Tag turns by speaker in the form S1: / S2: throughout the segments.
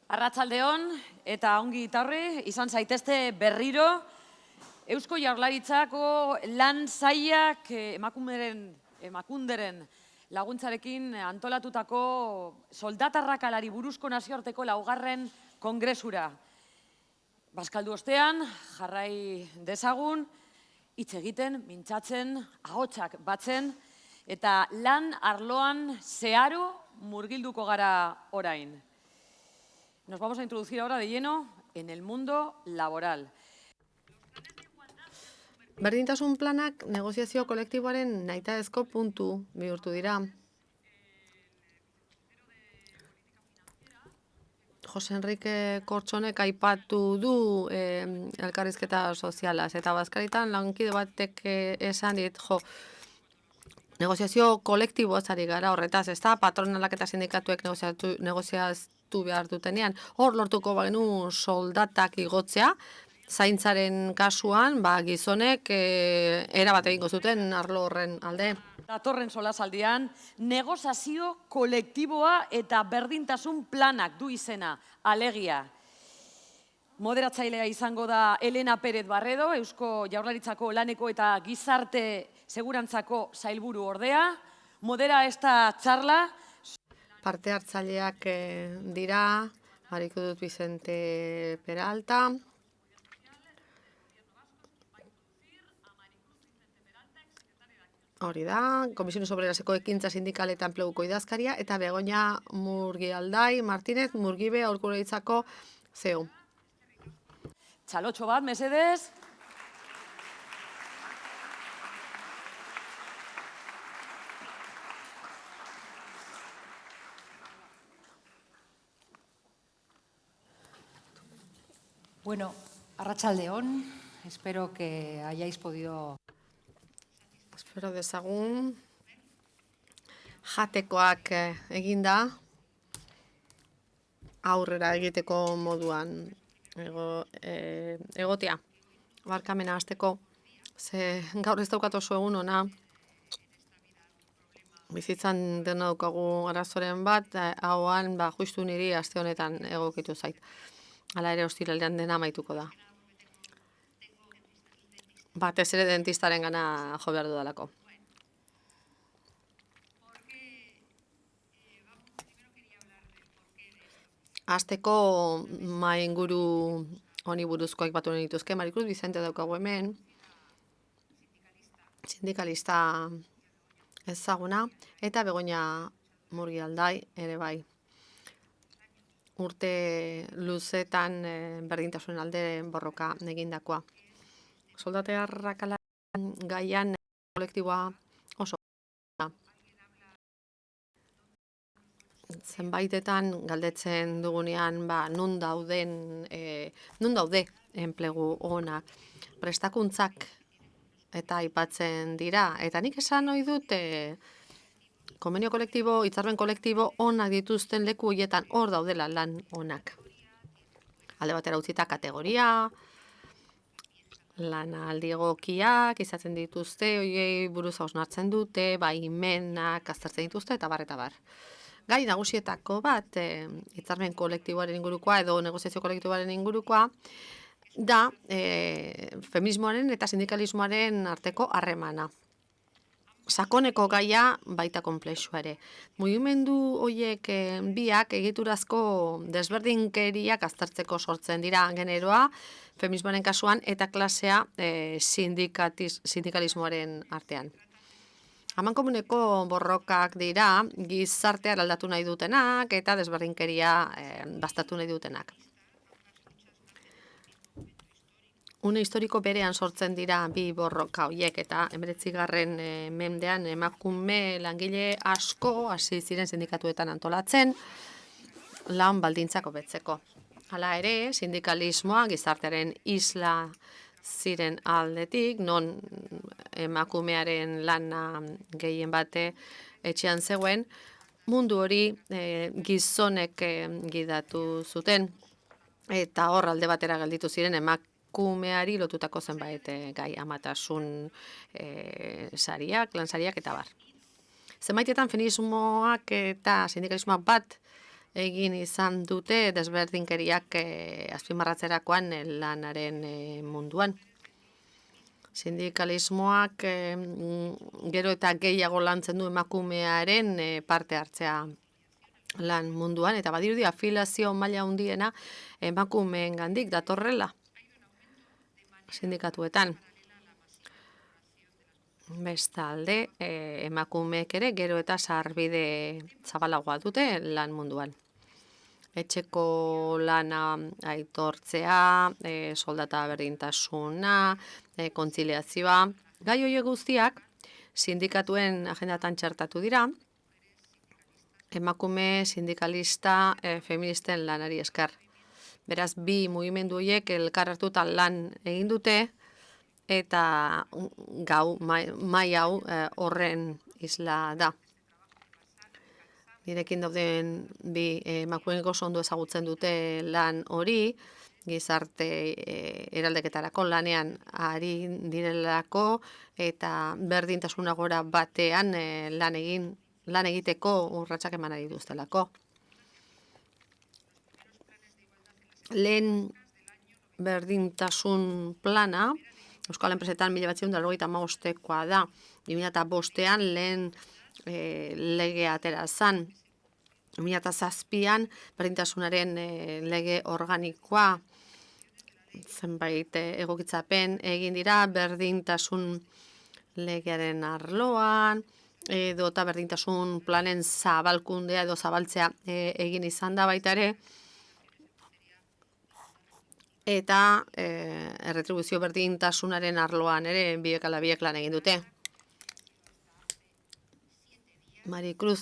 S1: Arratsaldeon eta ongi etorri izan zaitezte berriro Eusko Jaurlaritzako lan sailak emakunderen laguntzarekin antolatutako soldatarrakalari buruzko nazioarteko laugarren kongresura. Bazkaldu ostean, jarrai dezagun, hitz egiten, mintzatzen, ahotsak batzen, eta lan arloan zeharo murgilduko gara orain. Nos vamos a introducir ahora de lleno en el mundo laboral.
S2: Berdintasun planak negoziazio kolektiboaren nahitaezko puntu bihurtu dira. Jose Enrique Kortxonek aipatu du elkarrizketa sozialaz, eta Bazkaritan lankide batek esan dit, negoziazio kolektiboaz ari gara horretaz, ez da patronalak eta sindikatuek negoziaztu behar dutenean, hor lortuko bagenu soldatak igotzea, zaintzaren kasuan, gizonek erabat egingo zuten arlo horren alde.
S1: Datorren solasaldian, negoziazio kolektiboa eta berdintasun planak du izena, alegia. Moderatzailea izango da Elena Pérez Barredo, Eusko Jaurlaritzako laneko eta gizarte segurantzako sailburu ordea. Modera esta charla.
S2: Parte hartzaileak dira, hariko dut Vicente Peralta. Hori da, Komisiones Obreraseko ekintza sindikal eta enpleguko idazkaria, eta Begoña Murgialdai Martínez, Murgibe Aholkularitzako CEO.
S1: Txalotxo bat, mesedez.
S3: Bueno, arratsaldeon, espero que hayáis podido...
S2: Espero dezagun, jatekoak eginda, aurrera egiteko moduan egotea. Barkamena hasteko, ze gaur ez daukat oso egun ona, bizitzan dena daukagu arazoren bat, hauan justu niri aste honetan egokitu zait. Hala ere ostiralean dena amaituko da. Batez ere dentistaren gana jo behar dudalako. Hasteko inguru honi buruzko aipatu nahi dituzke, Maricruz Vicente daukagu hemen, sindikalista ezaguna, eta Begoña Murgialdai ere bai. Urte luzetan berdintasun alde borroka egindakoa. Soldatarrakala gaian kolektiboa oso da. Zenbaitetan galdetzen dugunean nun daude enplegu onak, prestakuntzak eta aipatzen dira. Eta nik esan ohi dut konbenio kolektibo, hitzarmen kolektibo onak dituzten leku horietan hor daudela lan onak. Alde batera utzita kategoria, lanaldi egokiak izaten dituzte, horiei buruz hausnartzen dute, baimenak aztertzen dituzte, eta bar. Gai nagusietako bat, hitzarmen kolektiboaren ingurukoa edo negoziazio kolektiboaren ingurukoa, da feminismoaren eta sindikalismoaren arteko harremana. Sakoneko gaia baita konplexua ere. Mugimendu horiek biak egiturazko desberdinkeriak aztertzeko sortzen dira generoa, feminismoaren kasuan, eta klasea sindikalismoaren artean. Amankomuneko borrokak dira gizartea aldatu nahi dutenak eta desberdinkeria baztertu nahi dutenak. Une historiko berean sortzen dira bi borroka horiek, eta 19. mendean emakume langile asko hasi ziren sindikatuetan antolatzen lan baldintzak hobetzeko. Hala ere, sindikalismoa gizartearen isla ziren aldetik, non emakumearen lana gehien bate etxean zegoen, mundu hori gizonek gidatu zuten, eta hor alde batera gelditu ziren emakumeari lotutako zenbait gai, amatasun sariak, lansariak eta bar. Zenbaitetan feminismoak eta sindikalismoak bat egin izan dute desberdinkeriak azpimarratzerakoan lanaren munduan. Sindikalismoak gero eta gehiago lantzen du emakumearen parte hartzea lan munduan, eta badirudi afiliazio maila handiena emakumeengandik datorrela sindikatuetan. Bestalde, emakumeek ere gero eta sarbide zabalagoa dute lan munduan. Etxeko lana aitortzea, soldata berdintasuna, kontziliazioa. Gai horiek guztiak sindikatuen agendatan txertatu dira, emakume sindikalista feministen lanari esker. Beraz, bi mugimendu horiek elkar hartutan lan egin dute, eta mai hau horren isla da. Nirekin dauden bi emakumeek oso ondo ezagutzen dute lan hori, gizarte eraldeketarako lanean ari direlako, eta berdintasuna gora batean lan egiteko urratsak eman ari dituztelako. Lehen berdintasun plana Euskal Enpresetan 1995koa da. 2005ean lehen legea atera zen. 2007an berdintasunaren lege organikoa zenbait egokitzapen egin dira berdintasun legearen arloan, edo eta berdintasun planen zabalkundea edo zabaltzea egin izan da baita ere, eta erretribuzio berdintasunaren arloan ere biek ala biek lan egin dute. Maricruz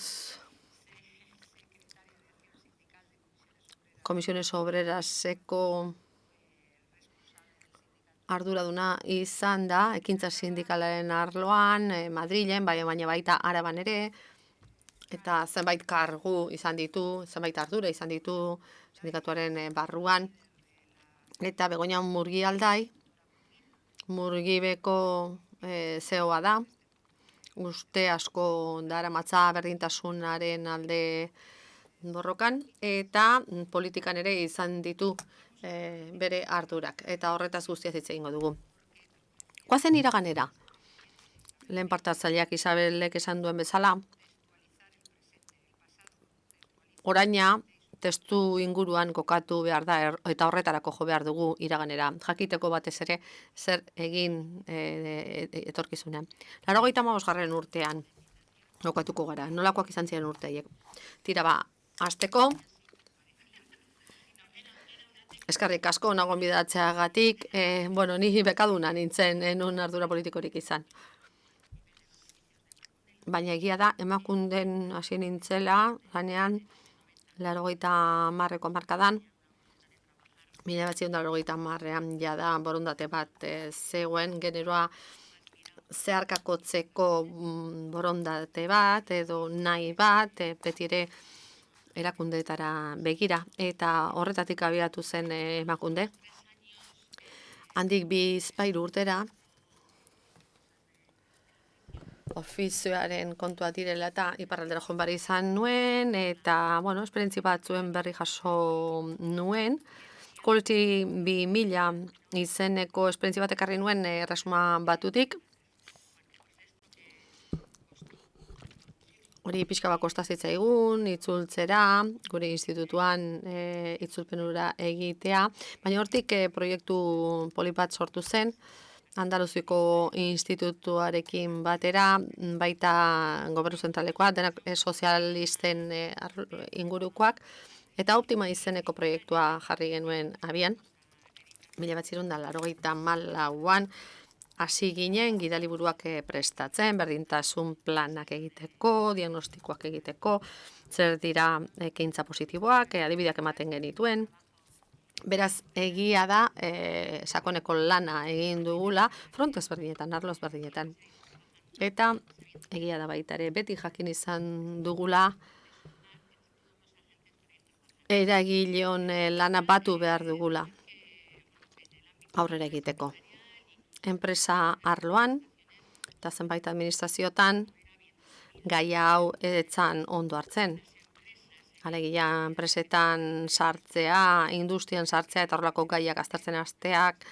S2: Komisiones Obreraseko arduraduna izan da, ekintza sindikalaren arloan, Madrilen, baina baita Araban ere, eta zenbait kargu izan ditu, zenbait ardura izan ditu sindikatuaren barruan. Eta Begoña Murgialdai, Murgibeko CEO-a da, uste asko daramatza berdintasunaren alde borrokan, eta politikan ere izan ditu bere ardurak, eta horretaz guztiaz hitz egingo dugu. Goazen iraganera, lehen partatzaileak Isabelek esan duen bezala, oraina testu inguruan kokatu behar da, eta horretarako jo behar dugu iraganera, jakiteko batez ere zer egin etorkizunean. 85. urtean kokatuko gara, nolakoak izan ziren urteiek. Tira ba, hasteko, eskerrik asko nagon bidatzeagatik, ni bekaduna nintzen, enun ardura politikorik izan. Baina egia da, emakunden hasi nintzela, lanean, 80ko hamarkadan, 1980ean jada borondate bat zegoen generoa zeharkakotzeko borondate bat edo nahi bat, betire erakundeetara begira, eta horretatik abiatu zen emakunde. Handik 2 urtera, ofizioaren kontua direla eta iparraldera joan bari izan nuen, eta, esperientzi batzuen berri jaso nuen. Quality 2000 izeneko esperientzi bat ekarri nuen erresuma batutik. Hori pixka bat kosta zitzaigun, itzultzera, gure institutuan itzulpenura egitea, baina hortik proiektu polit bat sortu zen, Andaluziko institutuarekin batera, baita gobernu zentralekoa, denak sozialisten ingurukoak, eta Optima izeneko proiektua jarri genuen abian. 1984an hasi ginen gidaliburuak prestatzen, berdintasun planak egiteko, diagnostikoak egiteko, zer dira ekintza positiboak, adibideak ematen genituen. Beraz, egia da, sakoneko lana egin dugula, front ezberdinetan, arlo ezberdinetan. Eta, egia da baita ere, beti jakin izan dugula, eragileon lana batu behar dugula, aurrera egiteko. Enpresa arloan, eta zenbait administraziotan, gaia hau etzan ondo hartzen. Alegia enpresetan sartzea, industrian sartzea eta horrelako gaiak aztertzen hasteak,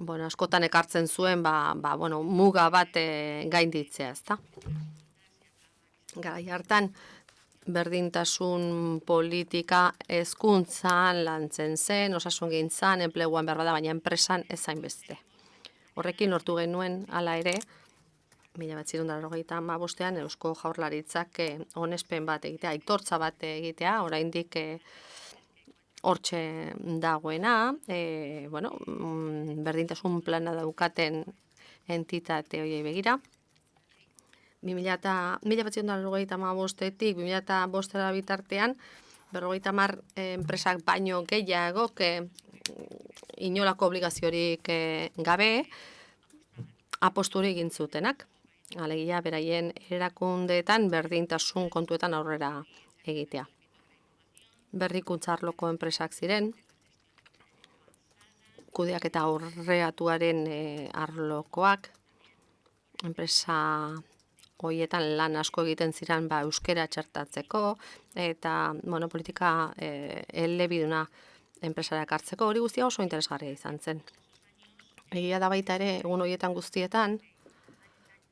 S2: bueno, askotan ekartzen zuen, bueno, muga bat gainditzea, ezta? Garai hartan, berdintasun politika hezkuntzan lantzen zen, osasungintzan, enpleguan behar bada, baina enpresan ez hainbeste. Horrekin lortu genuen, hala ere, 1985ean Eusko Jaurlaritzak onespen bat egitea, aitortza bat egitea, oraindik hortxe dagoena, bueno, berdintasun plana daukaten entitate horiei begira. 1985etik 2005 bitartean, 50 enpresak baino gehiagok inolako obligaziorik gabe aposturi egin zutenak. Alegia, beraien erakundeetan berdintasun kontuetan aurrera egitea. Berrikuntza arloko enpresak ziren, kudeaketa aurreatuaren arlokoak, enpresa hoietan lan asko egiten ziren euskera txertatzeko eta bueno, politika elebiduna enpresara ekartzeko, hori guztia oso interesgarria izan zen. Egia da baita ere, egun horietan guztietan,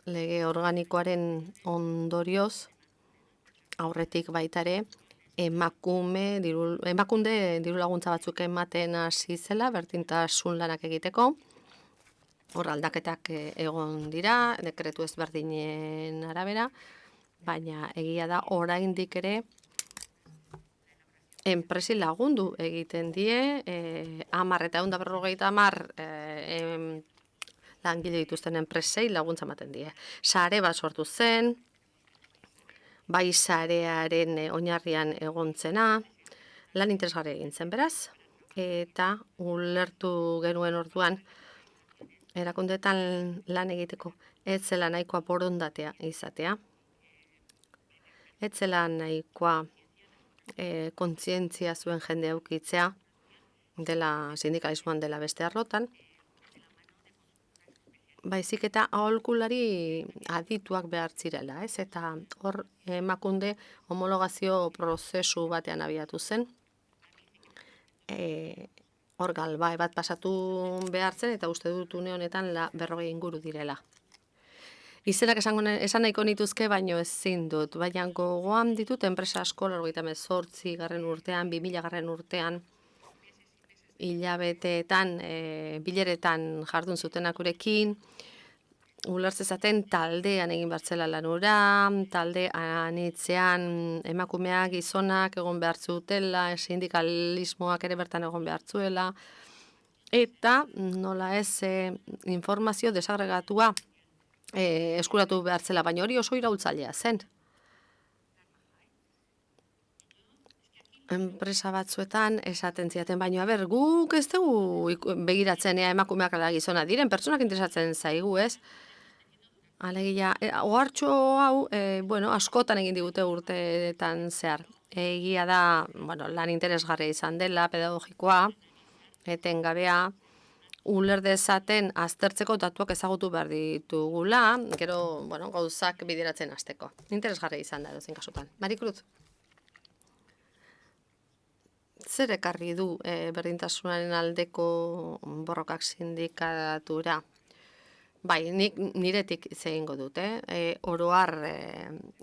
S2: lege organikoaren ondorioz, aurretik baita ere, emakunde diru laguntza batzuk ematen hasi zela, berdintasun lanak egiteko. Hor aldaketak egon dira, dekretu ezberdinen arabera, baina egia da oraindik ere enpresi lagundu egiten die, 10 eta 150 langile dituzten enpresei laguntza ematen die. Sare bat sortu zen, bai sarearen oinarrian egontzena, lan interesgarria egin zen beraz, eta ulertu genuen orduan, erakundeetan lan egiteko ez zela nahikoa borondatea izatea, ez zela nahikoa kontzientzia zuen jende aukitzea dela sindikalismoan dela beste arlotan, baizik eta aholkulari adituak behar zirela, ez? Eta hor emakunde homologazio prozesu batean abiatu zen, hor galbae bat pasatu behar zen, eta uste dut une honetan 40 inguru direla. Izenak esan nahiko nituzke, baino ezin dut, baina gogoan ditut enpresa asko 1998 urtean, 2000 urtean, hilabeteetan, bileretan jardun zutenak gurekin, ulertzezaten taldean egin bertzela lanura, talde anitzean emakumeak, gizonak egon behar zutela, sindikalismoak ere bertan egon behar zuela, eta nola ez informazio desagregatua eskuratu behar zela, baina hori oso iraultzailea zen. Enpresa batzuetan esaten ziaten, baina guk ez dugu begiratzen emakumeak ala gizona diren, pertsonak interesatzen zaigu, ez? Alegia, ohartxo hau, bueno, askotan egin digute urteetan zehar. Egia da, bueno, lan interesgarria izan dela, pedagogikoa, etengabea, uler dezaten aztertzeko datuak ezagutu behar ditugula, gero, bueno, gauzak bideratzen hasteko. Interesgarria izan da edozein kasutan. Marikruz? Zer ekarri du berdintasunaren aldeko borrokak sindikatura? Bai, niretik egingo dut, oro har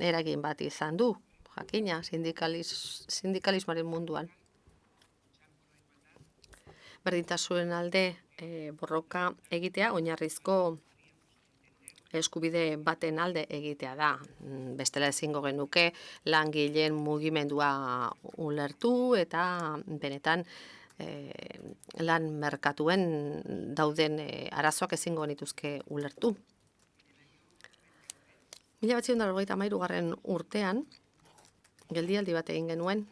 S2: eragin bat izan du, jakina, sindikalismoaren munduan. Berdintasunen alde borroka egitea, oinarrizko eskubide baten alde egitea da. Bestela ezingo genuke langileen mugimendua ulertu eta benetan lan merkatuen dauden arazoak ezingo nituzke ulertu. 1993 urtean, geldialdi bat egin genuen,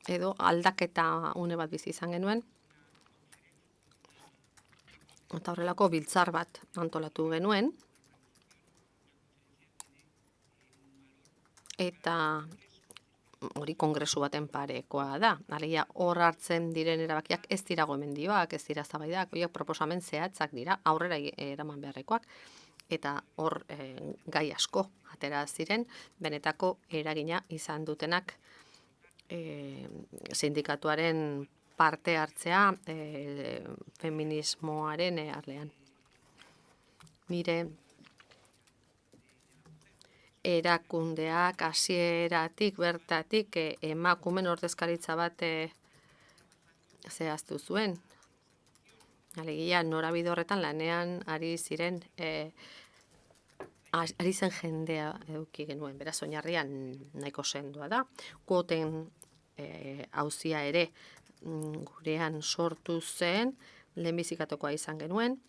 S2: edo aldaketa une bat bizi izan genuen, eta horrelako biltzar bat antolatu genuen, eta hori kongresu baten parekoa da. Alegia, hor hartzen diren erabakiak ez dira gomendioak, ez dira eztabaidak, horiek proposamen zehatzak dira, aurrera eraman beharrekoak, eta hor gai asko atera ziren, benetako eragina izan dutenak sindikatuaren parte hartzea feminismoaren arlean. Nire erakundeak hasieratik bertatik emakumen ordezkaritza bat zehaztu zuen. Alegia, norabide horretan lanean ari ziren ari zen jendea eduki genuen, beraz oinarrian nahiko sendua da. Kuoten auzia ere gurean sortu zen, lehenbizikatokoa izan genuen,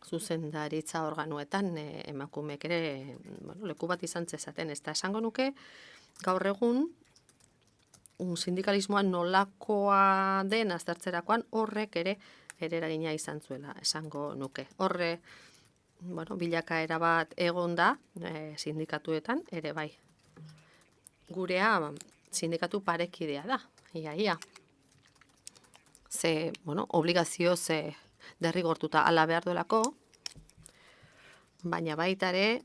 S2: zuzendaritza organoetan emakumeek ere leku bat izan zezaten. Ez da esango nuke, gaur egun sindikalismoa nolakoa den aztertzerakoan horrek ere eragina izan zuela, esango nuke. Horre, bilakaera bat egon da sindikatuetan ere bai. Gurea sindikatu parekidea da, ia. Ze, obligazio ze derrigortuta ala behar duelako, baina baita ere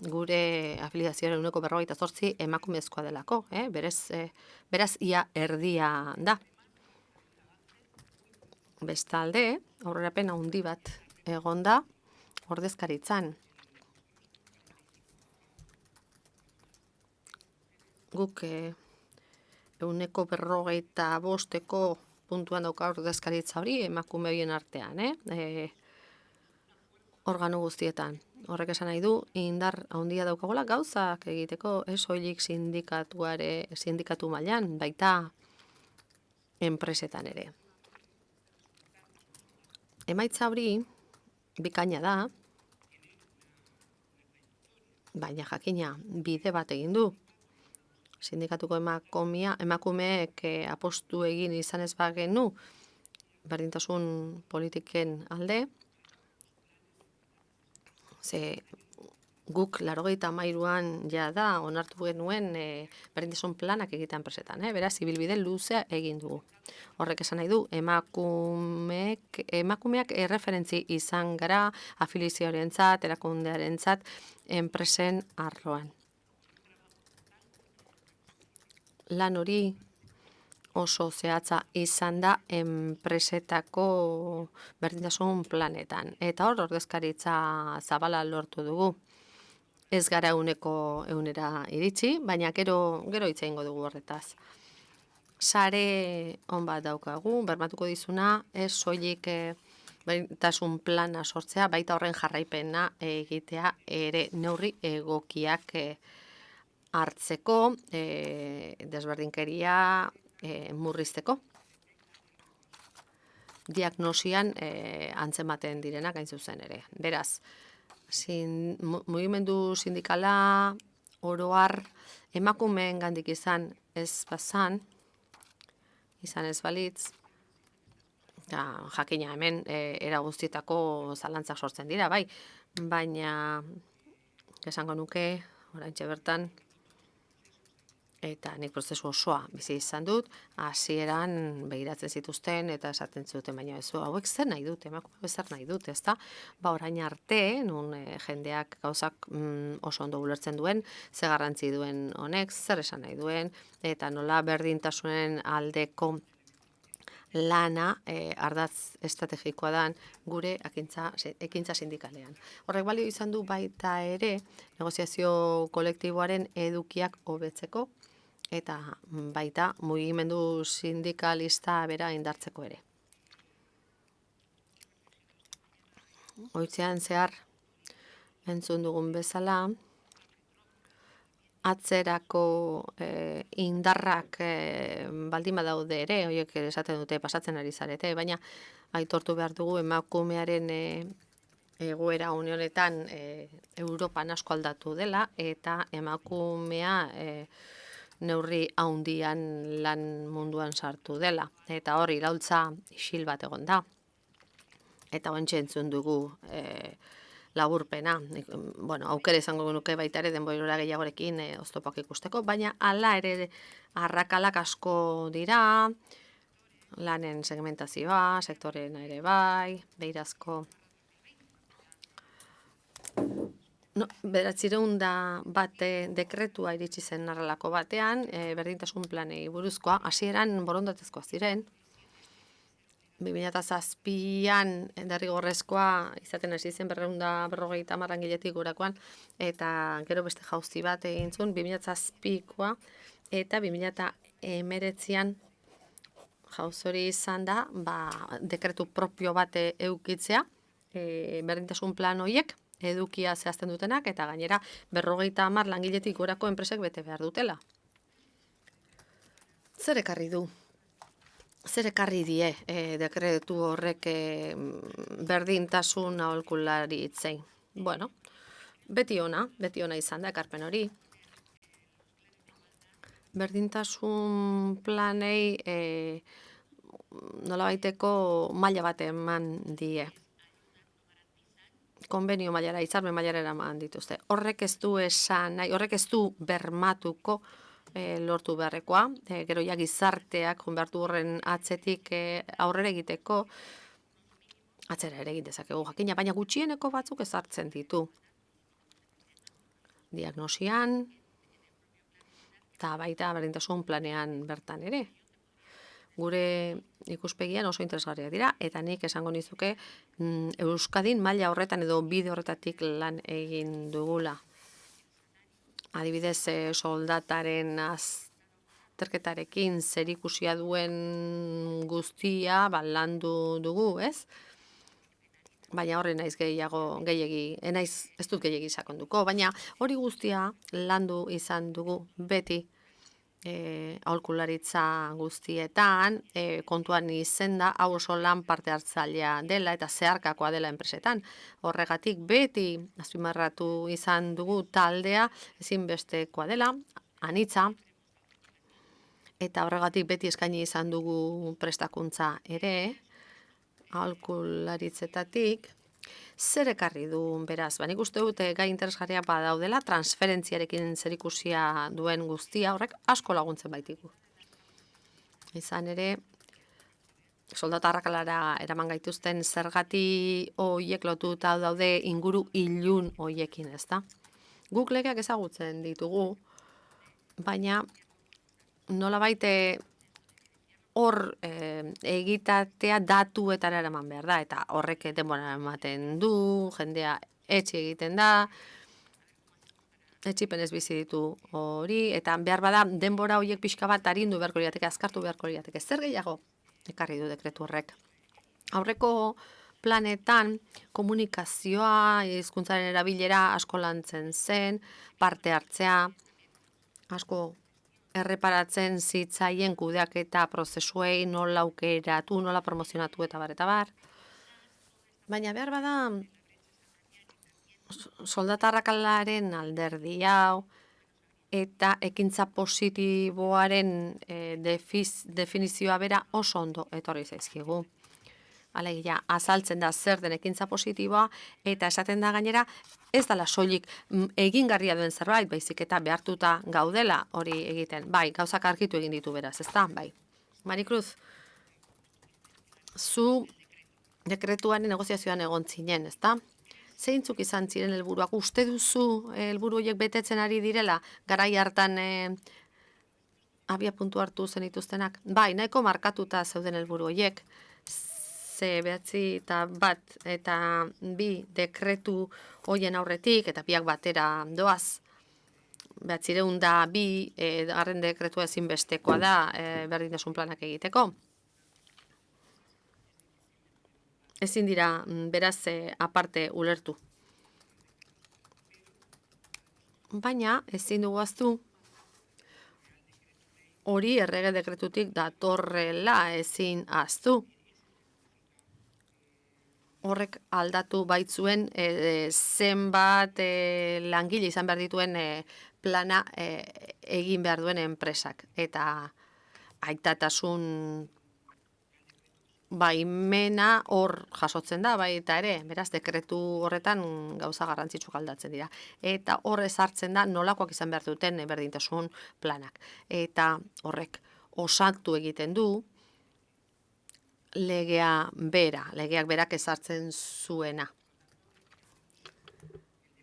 S2: gure afiliazioaren 48% emakumezkoa delako, beraz ia erdia da. Bestalde, aurrerapen handi bat egon da ordezkaritzan. Guk 155 puntuan dauka ordezkaritza hori emakume horien artean, organo guztietan. Horrek esan nahi du, indar handia daukagula gauzak egiteko, ez soilik sindikatu mailan, baita enpresetan ere. Emaitza hori bikaina da, baina jakina bide bat egin du. Sindikatuko emakumeek apostu egin izan ez bagenu berdintasun politiken alde, ze guk 93an jada onartu genuen berdintasun planak egitean enpresetan, beraz, ibilbide luzea egin dugu. Horrek esan nahi du, emakumeak erreferentzi izan gara afilizioarentzat, erakundearentzat, enpresen arloan. Lan hori oso zehatza izan da enpresetako berdintasun planetan. Eta hor ordezkaritza zabala lortu dugu. Ez gara 100% iritsi, baina gero hitz egingo dugu horretaz. Sare on bat daukagu, bermatuko dizuna, ez soilik berdintasun plana sortzea, baita horren jarraipena egitea ere neurri egokiak hartzeko, desberdinkeria murrizteko. Diagnosian antzematen direnak hain zuzen ere. Beraz, mugimendu sindikala oroar emakumeengandik izan ez balitz, jakina hemen era guztietako zalantzak sortzen dira, bai, baina esango nuke, oraintxe bertan, eta nik prozesu osoa bizi izan dut, hasieran begiratzen zituzten eta esaten zuten, baina ez hauek zer nahi dute, emakume zer nahi dute, ezta? Orain arte, nun jendeak gauzak oso ondo ulertzen duen, ze garrantzi duen honek, zer esan nahi duen, eta nola berdintasunen aldeko lana ardatz estrategikoa dan gure ekintza sindikalean. Horrek balio izan du baita ere negoziazio kolektiboaren edukiak hobetzeko eta baita mugimendu sindikalista bera indartzeko ere. Goizean zehar entzun dugun bezala, atzerako indarrak baldin badaude ere, horiek esaten dute pasatzen ari zarete, baina aitortu behar dugu emakumearen egoera unionetan Europan asko aldatu dela, eta emakumea neurri haundian lan munduan sartu dela. Eta hor iraultza isil bat egon da. Eta ointxe entzun dugu laburpena. Aukera izango nuke baita ere denbora gehiagorekin oztopak ikusteko, baina hala ere arrakalak asko dira, lanen segmentazioa, sektoreen ere bai, beirazko No, 901 dekretua iritsi zen horrelako batean, berdintasun planei buruzkoa, hasieran borondatezkoa ziren. 2007an derrigorrezkoa izaten hasi zen 250 langiletik gorakoan, eta gero beste jauzi bat egin zuen 2007koa, eta 2019an jauz hori izan da, dekretu propio bat eukitzea, berdintasun plan horiek edukia zehazten dutenak, eta gainera 50 langiletik gorako enpresek bete behar dutela. Zer ekarri du? Zer ekarri die dekretu horrek berdintasun aholkularitzei? Bueno, beti ona izan da ekarpen hori. Berdintasun planei nolabaiteko maila bat eman die. Konbenio mailara, hitzarmen mailara eraman dituzte. Horrek ez du esan nahi, horrek ez du bermatuko lortu beharrekoa. Gero ja gizarteak behartu horren atzetik aurrera egiteko, atzera ere egin dezakegu jakina, baina gutxieneko batzuk ezartzen ditu. Diagnosian, eta baita berdintasun planean bertan ere. Gure ikuspegian oso interesgarriak dira, eta nik esango nizuke Euskadin maila horretan edo bide horretatik lan egin dugula. Adibidez, soldataren azterketarekin zerikusia duen guztia landu dugu, ez? Baina horre naiz ez dut gehiegi sakonduko, baina hori guztia landu izan dugu beti aholkularitza guztietan, kontuan izen da, hau oso lan parte hartzailea dela eta zeharkakoa dela enpresetan. Horregatik beti azpimarratu izan dugu taldea ezinbestekoa dela, anitza, eta horregatik beti eskaini izan dugu prestakuntza ere, aholkularitzetatik. Zer ekarri du beraz? Nik uste dut gai interesgarriak badaudela, transferentziarekin zerikusia duen guztia, horrek asko laguntzen baitiku. Izan ere, soldata arrakalara eraman gaituzten zergati horiek lotuta daude inguru ilun horiekin, ezta? Guk legeak ezagutzen ditugu, baina nolabait hor egitatea datuetara eraman behar da, eta horrek denbora ematen du, jendea etxi egiten da, etxipenez bizi ditu hori, eta behar bada denbora horiek pixka bat arindu beharko lirateke, azkartu beharko lirateke. Zer gehiago ekarri du dekretu horrek? Aurreko planetan komunikazioa, hizkuntzaren erabilera asko lantzen zen, parte hartzea, asko erreparatzen zitzaien kudeaketa prozesuei, nola aukeratu, nola promozionatu eta bar. Baina behar bada soldata arrakalaren alderdi hau eta ekintza positiboaren definizioa bera oso ondo etorri zaizkigu. Alegia, azaltzen da zer den ekintza positiboa, eta esaten da gainera, ez dela soilik egingarria duen zerbait, baizik eta behartuta gaudela hori egiten. Bai, gauzak argitu egin ditu beraz, ezta? Bai. Marikruz, zu dekretuaren negoziazioan egon zinen, ezta? Zeintzuk izan ziren helburuak? Uste duzu helburu horiek betetzen ari direla, garai hartan abia puntu hartu zenituztenak? Bai, nahiko markatuta zeuden helburu horiek. Bat eta 2 dekretu hoien aurretik, eta biak batera doaz. 902 garren dekretua ezinbestekoa da berdintasun planak egiteko. Ezin dira beraz aparte ulertu. Baina ezin dugu ahaztu hori errege dekretutik datorrela, ezin ahaztu. Horrek aldatu baitzuen zenbat langile izan behar dituen plana egin behar duen enpresak. Eta aitatasun baimena hor jasotzen da, baita ere, beraz, dekretu horretan gauza garrantzitsuk aldatzen dira. Eta hor ezartzen da nolakoak izan behar duten berdintasun planak. Eta horrek osatu egiten du legeak berak ezartzen zuena.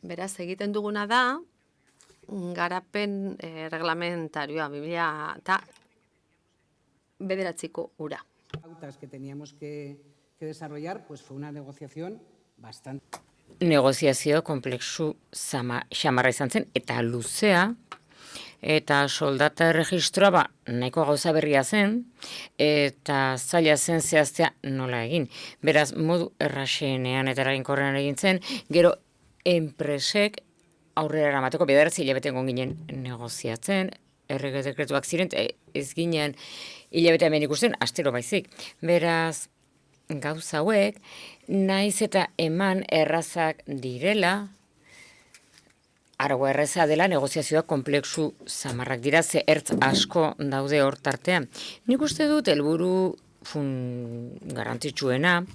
S2: Beraz, egiten duguna da, garapen reglamentarioa, 2009ko ura.
S4: Pautas que teníamos que desarrollar, pues fue una negociación bastante.
S5: Negoziazio komplexu xamarra izan zen, eta luzea, eta soldata erregistroa nahiko gauza berria zen, eta zaila zen zehaztea nola egin. Beraz, modu erraxenean eta eraginkorrean egin zen, gero enpresek aurrera eramateko 9 hilabete egon ginen negoziatzen, errege dekretuak ziren, ez ginen hilabete hemen ikusten, astero baizik. Beraz, gauza hauek, naiz eta eman errazak direla, araua erraza dela negoziazioak komplexu zamarrak dira, ze ertz asko daude hor tartean. Nik uste dut helburu garrantzitsuena,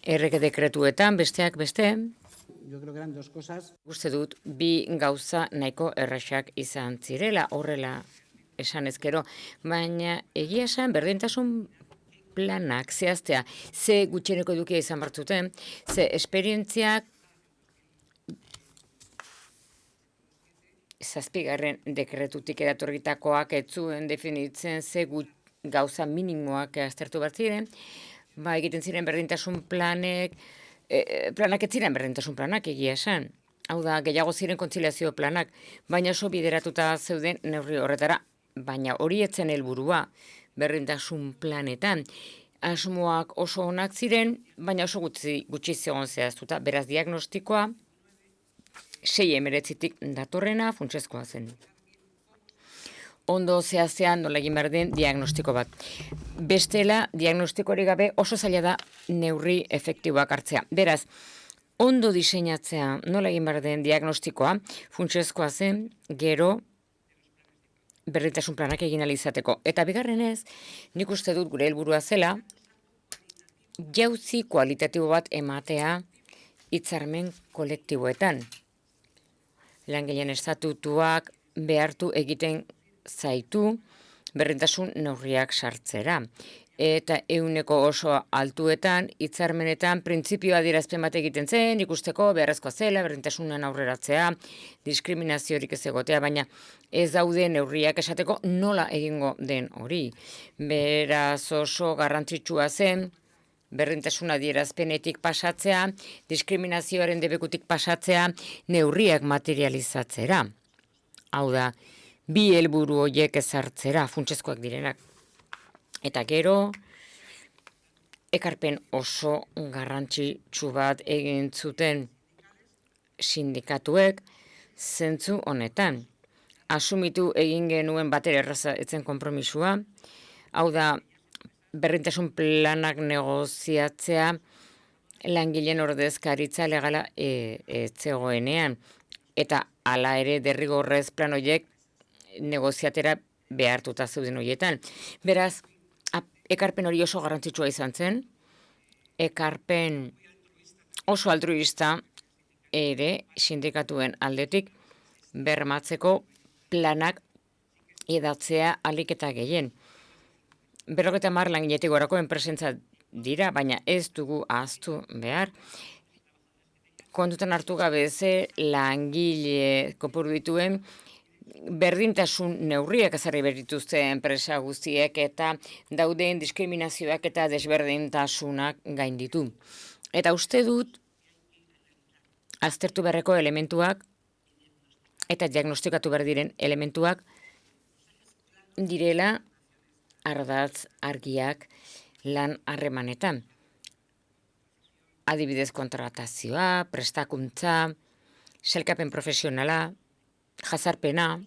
S5: errege dekretuetan, besteak beste,
S4: Yo creo que eran dos cosas.
S5: uste dut, bi gauza nahiko erraxak izan zirela, horrela esan ezkero, baina egia esan berdintasun planak zehaztea, ze gutxieneko edukia izan bartzuten, ze esperientziak 7. dekretutik eratorritakoak ez zuen definitzen ze gauza minimoak aztertu bat ziren, egiten ziren berdintasun planek ez ziren berdintasun planak egia esan. Hau da, gehiago ziren kontziliazio planak, baina oso bideratuta zeuden neurri horretara, baina hori etzen helburua berdintasun planetan. Asmoak oso onak ziren, baina oso gutxi zegoen zehaztuta. Beraz, diagnostikoa 6/19 datorrena funtsezkoa zen. Ondo zehaztean nola egin behar den diagnostiko bat. Bestela, diagnostikorik gabe oso zaila da neurri efektiboak hartzea. Beraz, ondo diseinatzea nola egin behar den diagnostikoa funtsezkoa zen, gero berdintasun planak egin ahal izateko. Eta bigarrenez, nik uste dut gure helburua zela, jauzi kualitatibo bat ematea hitzarmen kolektiboetan. Langileen estatutuak behartu egiten zaitu berdintasun neurriak sartzera. Eta 100 oso altuetan, hitzarmenetan, printzipioa adierazpen bat egiten zen, ikusteko beharrezkoa zela, berdintasunan aurreratzea, diskriminaziorik ez egotea, baina ez daude neurriak esateko nola egingo den hori. Beraz oso garrantzitsua zen, berdintasun adierazpenetik pasatzea, diskriminazioaren debekutik pasatzea, neurriak materializatzera. Hau da, bi helburu horiek ezartzera, funtsezkoak direnak. Eta gero, ekarpen oso garrantzitsu bat egin zuten sindikatuek zentzu honetan. Asumitu egin genuen batera erraza etzen konpromisua, hau da, berdintasun planak negoziatzea langileen ordezkaritza legala etzegoenean. Eta hala ere derrigorrez plan horiek negoziatera behartuta zeuden horietan. Beraz, ekarpen hori oso garrantzitsua izan zen, ekarpen oso altruista ere sindikatuen aldetik bermatzeko planak edatzea ahalik eta gehien. 50 langiletik gorako enpresentza dira, baina ez dugu ahaztu behar. Kontutan hartu gabe ze langile kopuru dituen berdintasun neurriak ezarri berituzte enpresa guztiek eta dauden diskriminazioak eta desberdintasunak gainditu. Eta uste dut aztertu beharreko elementuak eta diagnostikatu behar diren elementuak direla ardatz argiak lan harremanetan. Adibidez kontratazioa, prestakuntza, sailkapen profesionala, jazarpena,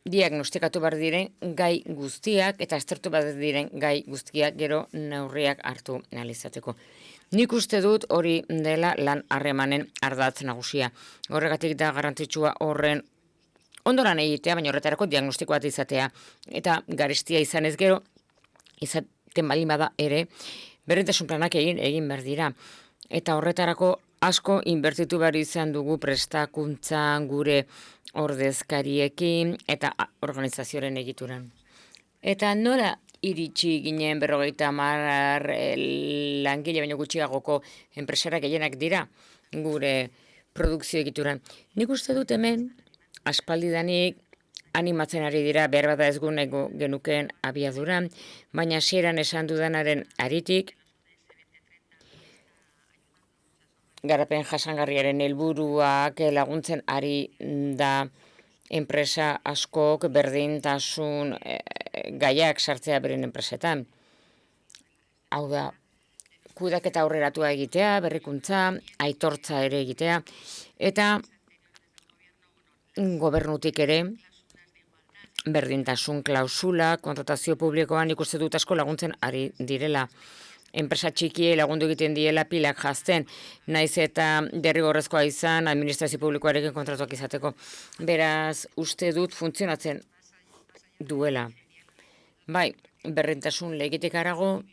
S5: diagnostikatu behar diren gai guztiak eta aztertu behar diren gai guztiak gero neurriak hartu analizateko. Nik uste dut hori dela lan harremanen ardatz nagusia. Horregatik da garrantzitsua horren ondoran egitea, baina horretarako diagnostiko bat izatea. Eta garestia izan ez gero, izaten baldin bada ere, berdintasun planak egin behar dira. Eta horretarako asko inbertitu behar izan dugu prestakuntzan, gure ordezkariekin eta organizazioaren egituran. Eta nola iritsi ginen 50 langile baino gutxiagoko enpresara gehienak dira gure produkzio egituran. Nik uste dut hemen aspaldidanik animatzen ari dira, behar bada ez guneko genukeen abiaduran, baina hasieran esan dudanaren aritik, garapen jasangarriaren helburuak laguntzen ari da enpresa askok berdintasun gaiak sartzea beren enpresetan. Hau da, kudeaketa aurreratua egitea, berrikuntza, aitortza ere egitea, eta gobernutik ere berdintasun klausula, kontratazio publikoan ikuste dut asko laguntzen ari direla. Enpresa txikiei lagundu egiten diela pilak jazten, naiz eta derrigorrezkoa izan administrazio publikoarekin kontratuak izateko. Beraz, uste dut funtzionatzen duela. Bai, berdintasun legetik harago,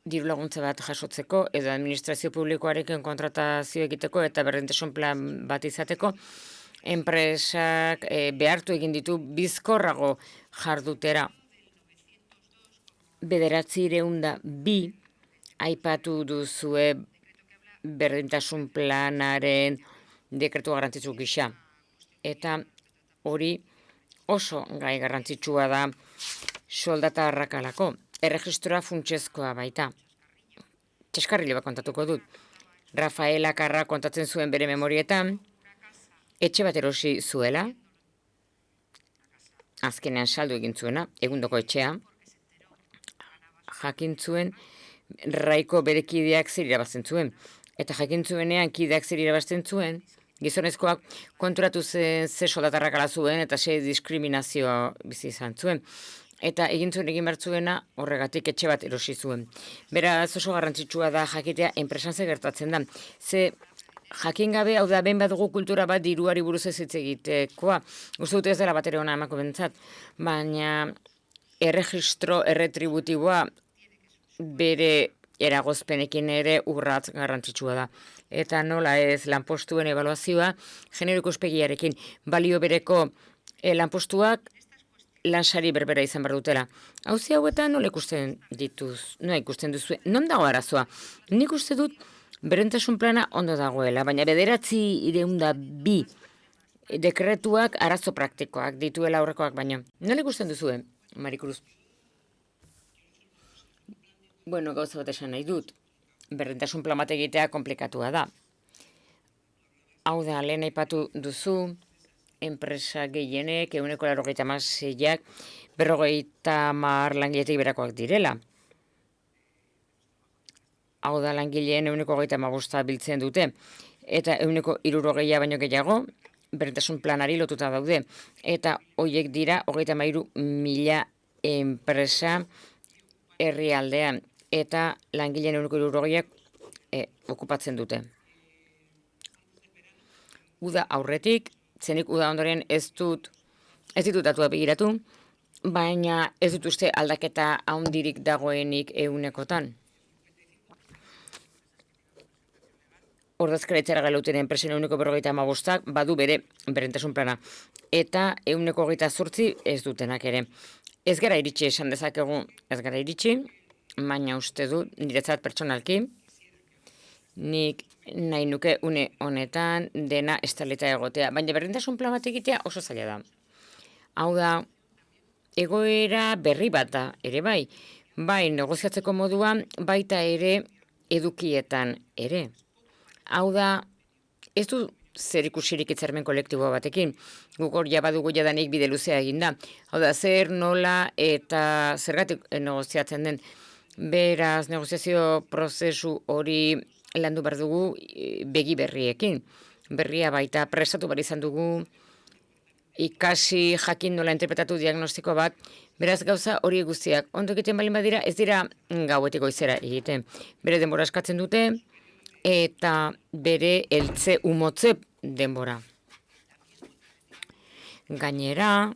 S5: diru laguntza bat jasotzeko, edo administrazio publikoarekin kontratazio egiteko eta berdintasun plan bat izateko, enpresak behartu egin ditu bizkorrago jardutera. 902 aipatu duzue berdintasun planaren dekretu garrantzitsu gisa. Eta hori oso gai garrantzitsua da soldata arrakalako. Erregistroa funtsezkoa baita. Txeskarrile bat kontatuko dut. Rafael Akarra kontatzen zuen bere memorietan, etxe bat erosi zuela, azkenean saldu egin zuena, egundoko etxea, jakin zuen raiko bere kideak zer irabazten zuen. Eta jakin zuenean kideak zer irabazten zuen, gizonezkoak konturatu zen ze soldatarrakala zuen eta ze diskriminazioa bizi izan zuen. Eta egin behar zuena horregatik etxe bat erosi zuen. Beraz oso garrantzitsua da jakitea enpresan ze gertatzen da. Ze jakin gabe, hau da, behin badugu kultura bat diruari buruz ez hitz egitekoa. Uste dut ez dela bat ere ona emako bentzat. Baina erregistro erretributiboa bere eragozpenekin ere urratz garrantzitsua da. Eta nola ez lanpostuen ebaluazioa genero ikuspegiarekin balio bereko lanpostuak lansari berbera izan behar dutela. Hauzi hauetan nola ikusten duzu? Non dago arazoa? Nik uste dut berdintasun plana ondo dagoela, baina 902 dekretuak arazo praktikoak dituela aurrekoak baina. Nola ikusten duzue, Marikruz? Bueno, gauza bat esan nahi dut. Berdintasun plan bat egitea komplikatua da. Hau da, lehen aipatu duzu, enpresa gehienek, 96ak, 50 langiletik berakoak direla. Hau da, langileen 135 biltzen dute. Eta 160 baino gehiago, berdintasun planari lotuta daude. Eta horiek dira 33.000 enpresa herrialdean. Eta langileen 160ak okupatzen dute. Uda aurretik, zenik uda ondoren ez ditut datua begiratu, baina ez dut uste aldaketa handirik dagoenik 100-kotan. Ordezkaritzara galauten enpresen 155ak badu bere berdintasun plana. Eta 128 ez dutenak ere. Ez gara iritsi esan dezakegu, ez gara iritsi, baina uste du niretzat pertsonalki, nik nahi nuke une honetan dena estalita egotea. Baina berdintasun plan bat egitea oso zaila da. Hau da, egoera berri bat da, ere bai. Bai, negoziatzeko moduan, baita ere edukietan ere. Hau da, ez du zer ikusirik hitzarmen kolektibo batekin. Guk hor badugu jadanik bide luzea eginda. Hau da, zer, nola eta zergatik negoziatzen den. Beraz, negoziazio prozesu hori landu behar dugu begi berriekin. Berria baita prestatu behar izan dugu, ikasi jakin nola interpretatu diagnostiko bat. Beraz, gauza hori guztiak ondo egiten balin badira, ez dira gauetik goizera egiten. Bere denbora eskatzen dute, eta bere heltze umotze denbora. Gainera,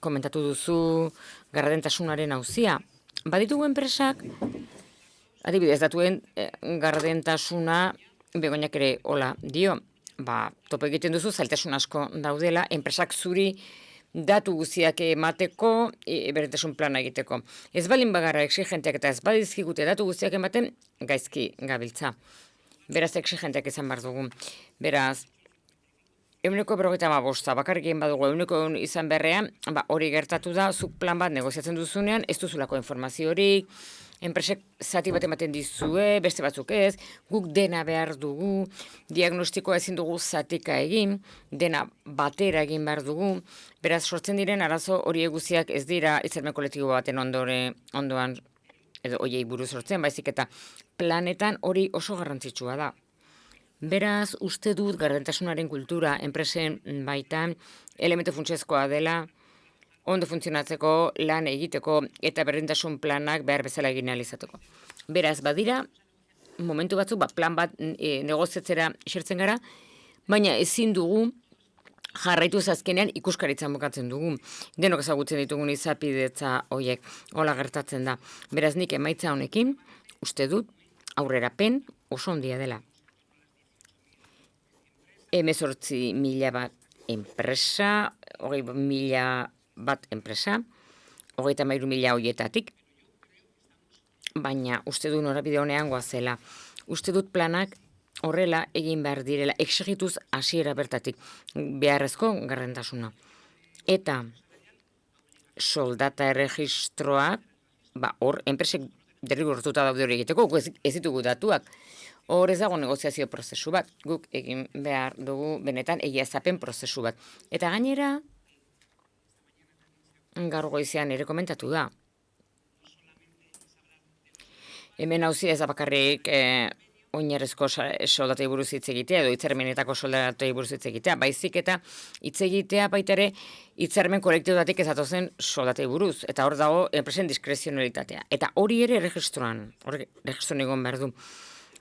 S5: komentatu duzu gardentasunaren auzia. Baditugu enpresak, adibidez, datuen gardentasuna Begoñak ere hola dio. Topo egiten duzu, zailtasun asko daudela, enpresak zuri datu guztiak emateko, berdintasun plana egiteko. Ez balin bagara exigenteak eta ez badizkigute datu guztiak ematen, gaizki gabiltza. Beraz, exigenteak izan behar dugu. Beraz, 155, bakarrik egin badugu 100 izan berrean, hori gertatu da, zuk plan bat negoziatzen duzunean, ez duzulako informazio horik, enpresek zati bat ematen dizue, beste batzuk ez, guk dena behar dugu, diagnostikoa ezin dugu zatika egin, dena batera egin behar dugu, beraz sortzen diren arazo hori guztiak ez dira hitzarmen kolektibo baten ondoan, edo hoiei buruz sortzen, baizik eta planetan hori oso garrantzitsua da. Beraz, uste dut gardentasunaren kultura enpresen baitan elementu funtsezkoa dela, ondo funtzionatzeko, lan egiteko eta berdintasun planak behar bezala egin ahal izateko. Beraz, badira, momentu batzuk, plan bat negoziatzera xertzen gara, baina ezin dugu jarraitu azkenean ikuskaritzan bukatzen dugu. Denok ezagutzen ditugun izapidetza horiek, hola gertatzen da. Beraz, nik emaitza honekin, uste dut, aurrerapen oso ondia dela. 18.000 bat enpresa, 20.000 bat enpresa, 33.000 horietatik, baina uste du norabide honean goazela. Uste dut planak horrela egin behar direla, exigituz hasiera bertatik, beharrezko garrantasuna. Eta soldata erregistroak, hor, enpresek derrigortuta daude hori egiteko, ez ditugu datuak. Hor ez dago negoziazio prozesu bat, guk egin behar dugu benetan egiaztapen prozesu bat. Eta gainera, gaur goizean ere komentatu da. Hemen hauzi ez da bakarrik oinarrizko soldatei buruz hitz egitea, edo hitzarmenetako soldatei buruz hitz egitea, baizik eta hitz egitea baita ere hitzarmen kolektibotatik ezatozen soldatei buruz, eta hor dago enpresen diskrezionalitatea. Eta hori ere registroan egon behar du.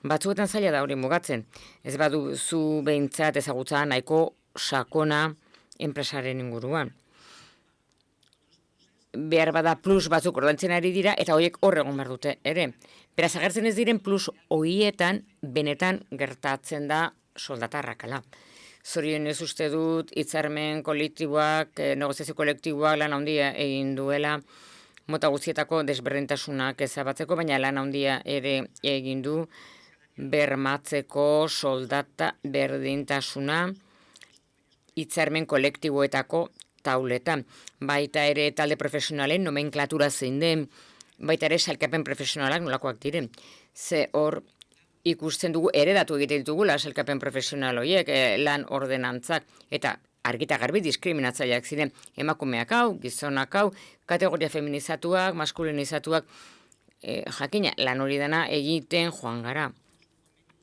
S5: Batzuetan zaila da hori mugatzen. Ez badu zu behintzat ezagutza nahiko sakona enpresaren inguruan. Behar bada plus batzuk ordaintzen ari dira eta horiek hor egon behar dute ere. Beraz agertzen ez diren plus horietan benetan gertatzen da soldatarrakala. Zorionez uste dut hitzarmen kolektiboak, negoziazio kolektiboak lan handia egin duela mota guztietako desberdintasunak ezabatzeko, baina lan handia ere egin du bermatzeko soldata berdintasuna hitzarmen kolektiboetako tauletan. Baita ere talde profesionalen nomenklatura zein den, baita ere sailkapen profesionalak nolakoak diren. Ze hor ikusten dugu, eredatu egiten ditugula sailkapen profesional horiek, lan ordenantzak, eta argita garbi diskriminatzaileak ziren emakumeak hau, gizonak hau, kategoria feminizatuak, maskulinizatuak, jakina, lan hori dena egiten joan gara.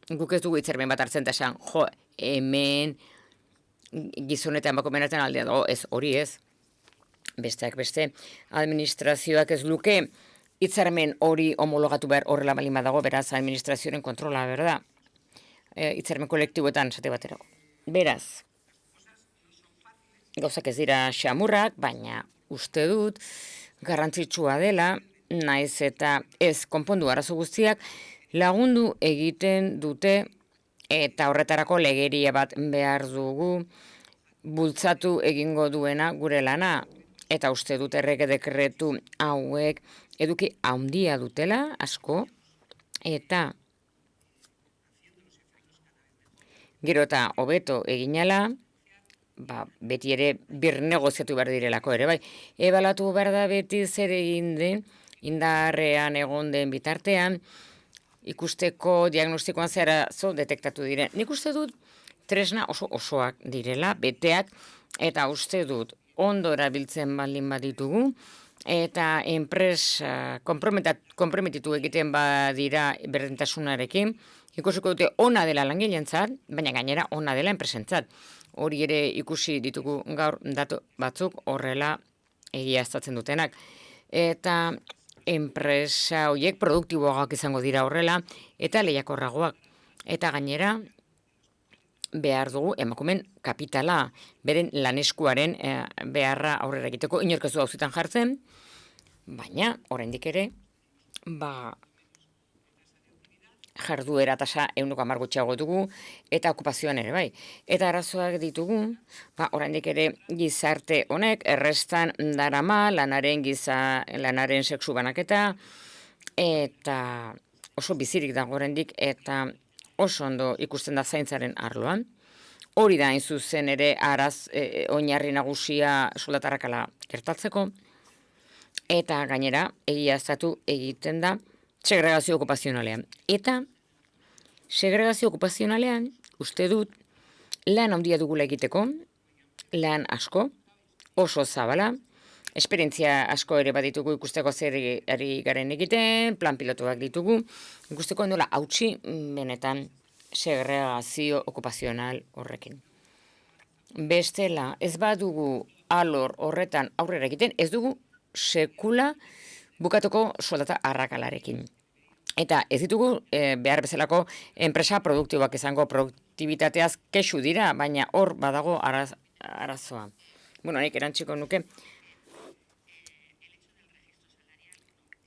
S5: Guk ez dugu hitzarmen bat hartzen da esan, hemen gizon eta emakumeen artean aldea dago, ez hori ez. Besteak beste, administrazioak ez luke hitzarmen hori homologatu behar horrela balin badago, beraz administrazioaren kontrola, berda? Hitzarmen kolektiboetan, esate baterago. Beraz, gauzak ez dira xamurrak, baina uste dut garrantzitsua dela, naiz eta ez konpondu arazo guztiak, lagundu egiten dute eta horretarako legeria bat behar dugu bultzatu egingo duena gure lana. Eta uste dut errege dekretu hauek eduki handia dutela asko eta gero eta hobeto eginala, beti ere bir negoziatu behar direlako ere bai. Ebalatu behar da beti zer egin den, indarrean egon den bitartean, ikusteko diagnostikoan zeharazo detektatu diren. Nik uste dut tresna osoak direla, beteak, eta uste dut ondo erabiltzen baldin baditugu, eta enpresa konprometitu egiten badira berdintasunarekin, ikusiko dute ona dela langileentzat, baina gainera ona dela enpresentzat. Hori ere ikusi ditugu gaur datu batzuk horrela egiaztatzen dutenak. Eta enpresa horiek produktiboagoak izango dira horrela, eta lehiakorragoak. Eta gainera, behar dugu emakumen kapitala, beren laneskuaren beharra aurrera egiteko, inorkezu hauzitan jartzen, baina, oraindik ere, jarduera tasa 110 gutxiago dugu, eta okupazioan ere bai. Eta arazoak ditugu, oraindik ere gizarte honek errestan darama lanaren sexu banaketa, eta oso bizirik dago oraindik, eta oso ondo ikusten da zaintzaren arloan. Hori da hain zuzen ere oinarri nagusia soldatarrakala gertatzeko, eta gainera egiaztatu egiten da segregazio okupazionalean. Eta segregazio okupazionalean, uste dut, lan handia dugula egiteko, lan asko, oso zabala, esperientzia asko ere baditugu ikusteko zer ari garen egiten, plan pilotuak ditugu, ikusteko nola hautsi benetan segregazio okupazional horrekin. Bestela, ez badugu alor horretan aurrera egiten, ez dugu sekula bukatuko soldata arrakalarekin. Eta ez ditugu behar bezalako enpresa produktiboak izango, produktibitateaz kexu dira, baina hor badago arazoa. Nik erantziko nuke,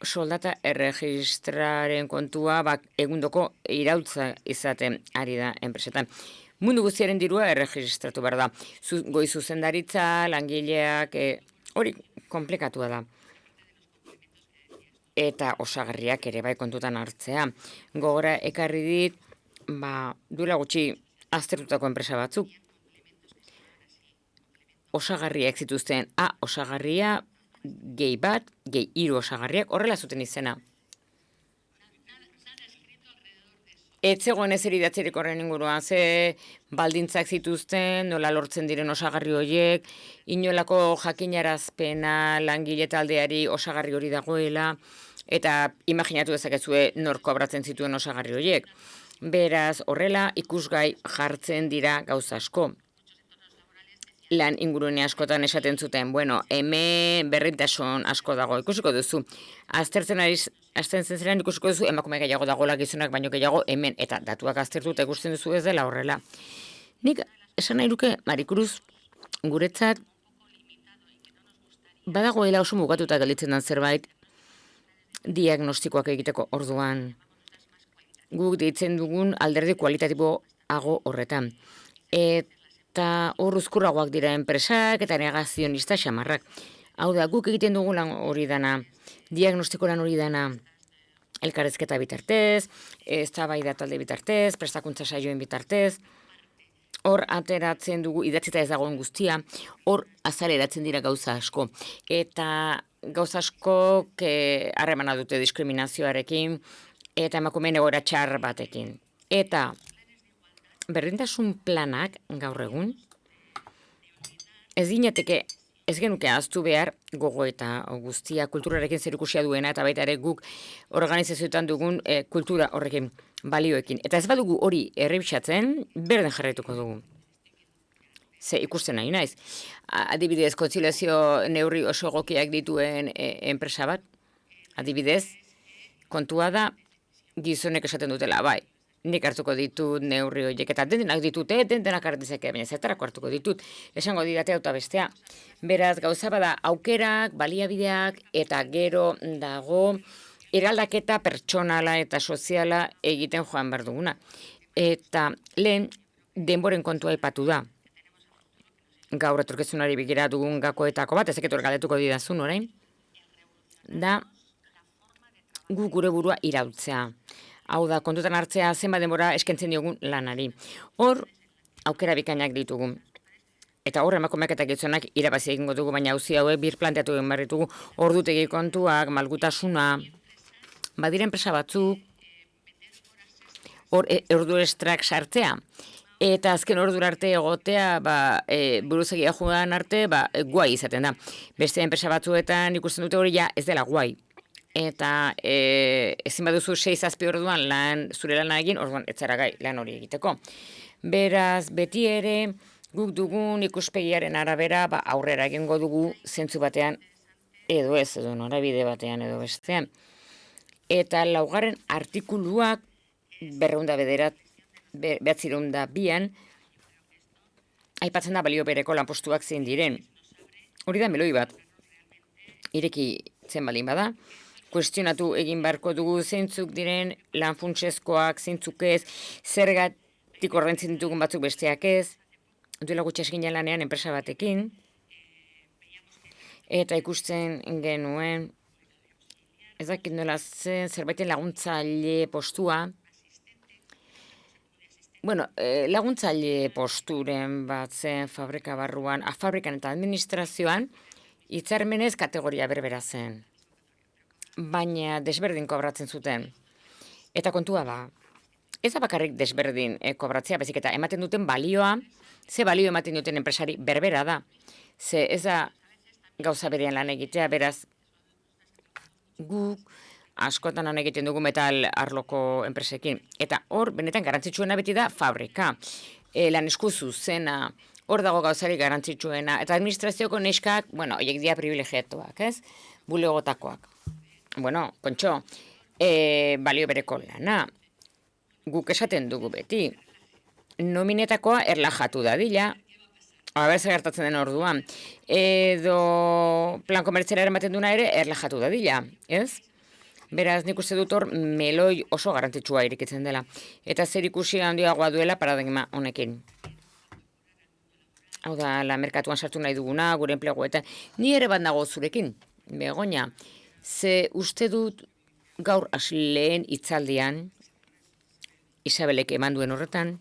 S5: soldata erregistraren kontua egundoko iraultza izaten ari da enpresetan. Mundu guztiaren dirua erregistratu behar da. Goi zuzendaritza, langileak, hori komplikatua da. Eta osagarriak ere bai kontutan hartzea. Gogora ekarri dit, duela gutxi aztertutako enpresa batzuk. Osagarriak zituzten, osagarria, gehi bat, gehi 3 osagarriak, horrela zuten izena. Ez zegoen ezer idatzirik horren inguruan, ze baldintzak zituzten, nola lortzen diren osagarri horiek, inolako jakinarazpena langile taldeari osagarri hori dagoela, eta imaginatu dezakezue nor kobratzen zituen osagarri horiek. Beraz, horrela ikusgai jartzen dira gauza asko. Lan ingurune askotan esaten zuten, hemen berdintasun asko dago, ikusiko duzu. Aztertzen zenean ikusiko duzu, emakume gehiago dagoela gizonak baino gehiago hemen, eta datuak aztertuta ikusten duzu ez dela horrela. Nik esan nahi nuke, Marikuruz, guretzat, badagoela oso mugatuta gelditzen den zerbait, diagnostikoak egiteko orduan. Guk deitzen dugun alderdi kualitatiboago horretan. Eta hor uzkurragoak dira enpresak eta negazionista xamarrak. Hau da, guk egiten dugu lan hori dana, diagnostiko lan hori dana, elkarrezketa bitartez, eztabaida talde bitartez, prestakuntza saioen bitartez, hor ateratzen dugu, idatzita ez dagoen guztia, hor azaleratzen dira gauza asko. Eta gauza asko harremana dute diskriminazioarekin, eta emakumeen egoera txar batekin. Eta berdintasun planak gaur egun, ez genuke ahaztu behar gogo eta guztia kulturarekin zerikusia duena, eta baita ere guk organizazioetan dugun kultura horrekin balioekin. Eta ez badugu hori errebisatzen, berden jarraituko dugu. Ze ikusten nahi naiz. Adibidez, kontziliazio neurri oso egokiak dituen enpresa bat, adibidez, kontua da gizonek esaten dutela, bai. Nik hartuko ditut neurri horiek, eta denak ditute, denak hartzeke, baina zertarako hartuko ditut, esango didate eta bestea. Beraz, gauza bada aukerak, baliabideak, eta gero dago eraldaketa pertsonala eta soziala egiten joan behar duguna. Eta lehen denboren kontua aipatu da. Gaur etorkizunari begira dugun gakoetako bat, ezeket hor galdetuko didazun orain, da gu gure burua iraultzea. Hau da, kontutan hartzea zenbat denbora eskentzen diogun lanari. Hor, aukera bikainak ditugu. Eta hor, emakumeak eta gizonak irabazi egingo dugu, baina auzi hauek birplanteatu egin behar ditugu, ordutegi kontuak, malgutasuna, badira enpresa batzuk, hor, ordu estrak sartzea. Eta azken ordura arte egotea, buruzagia joan arte, guai izaten da. Beste enpresa batzuetan ikusten dute hori ja ez dela guai. Eta ezin baduzu 6-7 orduan zure lana egin, orduan ez zara gai lan hori egiteko. Beraz, beti ere guk dugun ikuspegiaren arabera aurrera egingo dugu zentzu batean edo ez, edo norabide batean edo bestean. Eta 4. artikuluak 202an aipatzen da balio bereko lanpostuak zein diren. Hori da meloi bat. Ireki zen baldin bada, kuestionatu egin beharko dugu zeintzuk diren lan funtsezkoak, zeintzuk ez, zergatik ordaintzen ditugun batzuk besteak ez. Duela gutxi hasi ginen lanean enpresa batekin, eta ikusten genuen, ez dakit nola zen, zerbaiten laguntzaile postua. Bueno, laguntzaile posturen bat zen fabrika barruan, fabrikan eta administrazioan, hitzarmenez kategoria berbera zen. Baina desberdin kobratzen zuten. Eta kontua da, ez da bakarrik desberdin kobratzea, bezik eta ematen duten balioa, ze balio ematen duten enpresari berbera da. Ze ez da gauza berean lan egitea, beraz, guk askotan lan egiten dugu metal arloko enpresekin. Eta hor, benetan garrantzitsuena beti da fabrika. Lan esku zuzena, hor dago gauzari garrantzitsuena. Eta administrazioko neskak, bueno, horiek dira privilegiatuak, ez? Bulegotakoak. Bueno, kontxo, balio bereko lana. Guk esaten dugu beti. Nominetakoa erlajatu dadila, zer gertatzen den orduan. Edo plan komertziala ematen duna ere erlajatu dadila, ez? Beraz, nik uste dut hor meloi oso garrantzitsua irikitzen dela. Eta zer ikusi handiagoa duela paradigma honekin. Hau da, la merkatuan sartu nahi duguna, gure enpleguetan. Ni ere bat nago zurekin, Begoña. Ze uste dut gaur lehen hitzaldian, Isabelek eman duen horretan,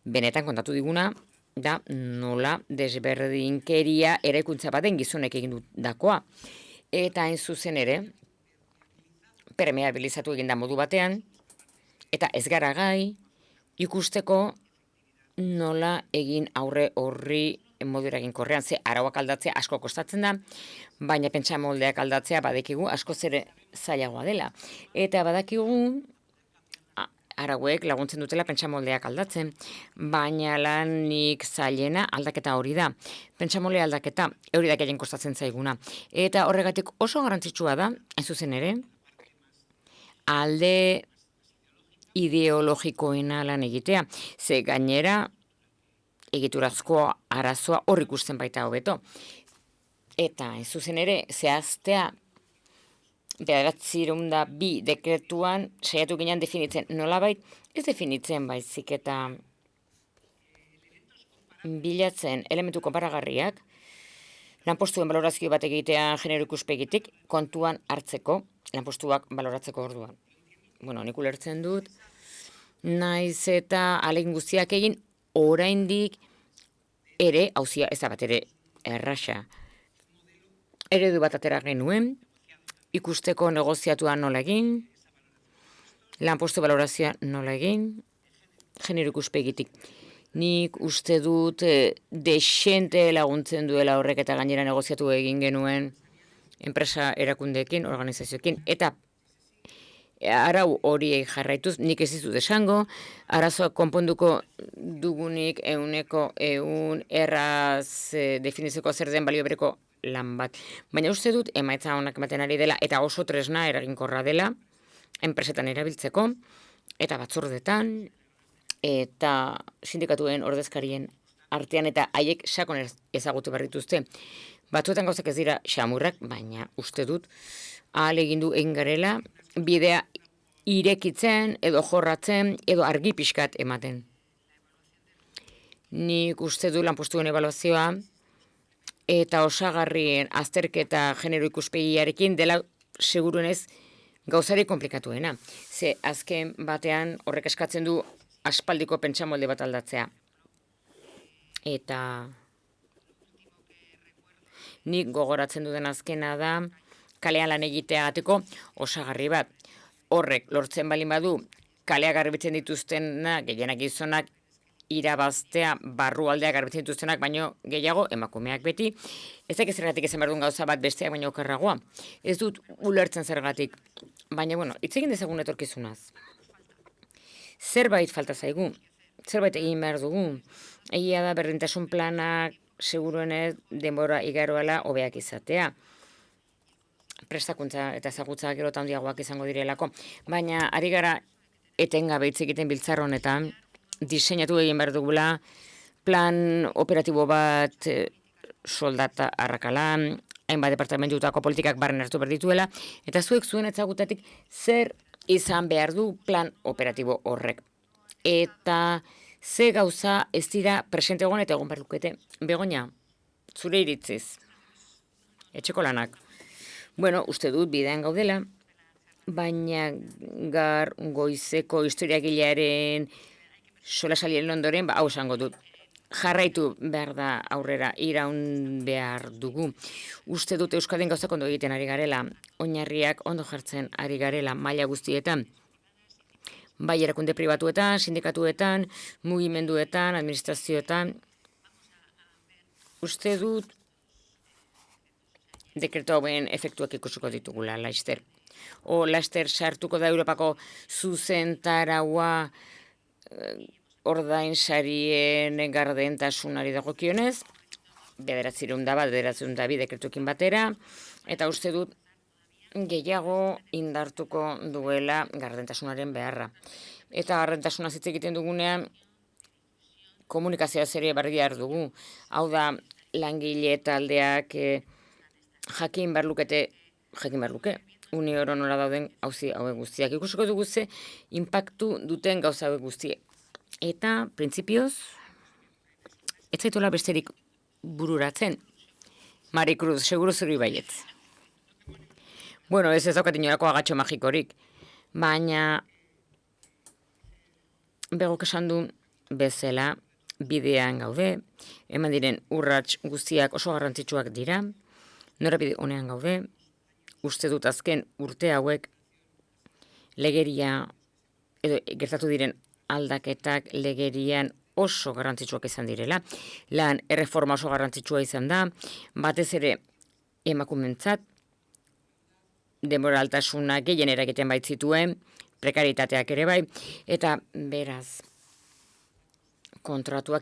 S5: benetan kontatu diguna, da nola desberdinkeria eraikuntza baten gizonek egin dakoa. Eta hain zuzen ere, permeabilizatu egin da modu batean, eta ez gara gai ikusteko nola egin aurre horri modu eraginkorrean, ze arauak aldatzea asko kostatzen da, baina pentsamoldeak aldatzea badakigu askoz ere zailagoa dela. Eta badakigu arauek laguntzen dutela pentsamoldeak aldatzen, baina lanik zailena aldaketa hori da. Pentsamolde aldaketa hori da gehien kostatzen zaiguna. Eta horregatik oso garrantzitsua da, hain zuzen ere, alde ideologikoena lan egitea. Ze gainera, egiturazko arazoa hor ikusten baita hobeto. Eta, hain zuzen ere, zehaztea, 902 dekretuan saiatu ginen definitzen nolabait, ez definitzen baizik eta bilatzen elementu konparagarriak, lanpostuen balorazio bat egitea genero ikuspegitik kontuan hartzeko, lanpostuak baloratzeko orduan. Bueno, nik ulertzen dut, naiz eta ahalegin guztiak egin, oraindik ere, hauzia ez da bat ere erraxa. Eredu bat atera genuen, ikusteko negoziatua nola egin, lanpostu balorazioa nola egin, genero ikuspegitik. Nik uste dut desente laguntzen duela horrek eta gainera negoziatu egin genuen enpresa erakundeekin, organizazioekin, eta arau horiei jarraituz, nik ez dizut esango, arazoak konponduko dugunik 100% erraz definitzeko zer den balio bereko lan bat. Baina uste dut emaitza onak ematen ari dela eta oso tresna eraginkorra dela enpresetan erabiltzeko eta batzordetan eta sindikatuen ordezkarien artean eta haiek sakon ezagutu behar dituzte. Batzuetan gauzak ez dira xamurrak, baina uste dut ahalegindu egin garela bidea irekitzen edo jorratzen edo argi pixkat ematen. Nik uste du lanpostuen ebaluazioa eta osagarrien azterketa genero ikuspegiarekin dela seguruenez gauzari komplikatuena. Ze azken batean horrek eskatzen du aspaldiko pentsamolde bat aldatzea. Eta nik gogoratzen duden azkena da kalean lan egiteateko osagarri bat. Horrek lortzen balin badu kalea garbitzen dituztenak, gehienak gizonak, irabaztea barrualdea garbitzen dituztenak, baino gehiago emakumeak beti. Ez dakit zergatik esan behar duen gauza bat besteak baino okerragoa. Ez dut ulertzen zergatik. Baina, bueno, hitz egin dezagun etorkizunaz. Zerbait falta zaigu, zerbait egin behar dugu. Egia da berdintasun planak seguruenez denbora igaroala hobeak izatea. Prestakuntza eta ezagutza gero eta handiagoak izango direlako. Baina ari gara etengabe hitz egiten biltzar honetan, diseinatu egin behar dugula plan operatibo bat soldata arrakalan, hainbat departamentutako politikak barren hartu behar dituela, eta zuek zuen ezagutatik zer izan behar du plan operatibo horrek. Eta ze gauza ez dira presente egon eta egon behar lukete. Begoña, zure iritziz, etxeko lanak. Bueno, uste dut bidean gaudela, baina goizeko historiagilearen solasalien ondoren, hau esango dut. Jarraitu behar da aurrera, iraun behar dugu. Uste dut Euskadin gauzak ondo egiten ari garela, oinarriak ondo jartzen ari garela maila guztietan. Bai erakunde pribatuetan, sindikatuetan, mugimenduetan, administrazioetan. Uste dut dekretu hauen efektuak ikusiko ditugula, laster. Laster sartuko da Europako zuzentaraua ordain sarien gardentasunari dagokionez, 902 dekretuekin batera, eta uste dut gehiago indartuko duela gardentasunaren beharra. Eta gardentasuna hitz egiten dugunean, komunikazioa ere barri behar dugu. Hau da, langile taldeak jakin behar luke, une oro nola dauden auzi hauek guztiak. Ikusiko dugu ze inpaktu duten gauza hauek guztiek. Eta, printzipioz, ez zaitola besterik bururatzen. Mari Cruz, seguru zuri baietz. Bueno, ez daukat inolako agatxo magikorik, baina begok esan du bezala bidean gaude, eman diren urrats guztiak oso garrantzitsuak dira, norabide honean gaude, uste dut azken urte hauek legeria, edo gertatu diren aldaketak legerian oso garrantzitsuak izan direla. Lan erreforma oso garrantzitsua izan da, batez ere emakumentzat, demoraltasuna gehien eragiten baitzituen, prekaritateak ere bai, eta beraz, kontratu